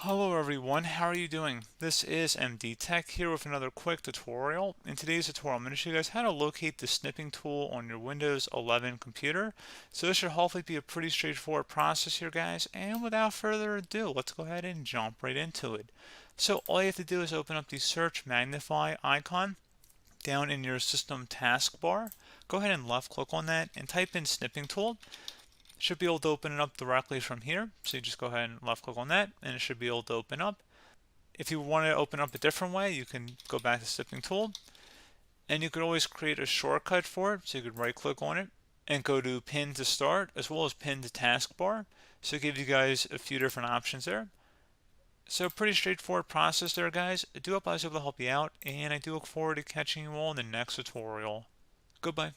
Hello everyone, how are you doing? This is MD Tech here with another quick tutorial. In today's tutorial, I'm going to show you guys how to locate the snipping tool on your Windows 11 computer. So this should hopefully be a pretty straightforward process here, guys. And without further ado, let's go ahead and jump right into it. So all you have to do is open up the search magnify icon down in your system taskbar. Go ahead and left click on that and type in snipping tool. Should be able to open it up directly from here. So you just go ahead and left click on that and it should be able to open up. If you want to open up a different way, you can go back to Snipping Tool and you could always create a shortcut for it. So you could right click on it and go to Pin to Start as well as Pin to Taskbar. So it gives you guys a few different options there. So pretty straightforward process there, guys. I do hope I was able to help you out and I do look forward to catching you all in the next tutorial. Goodbye.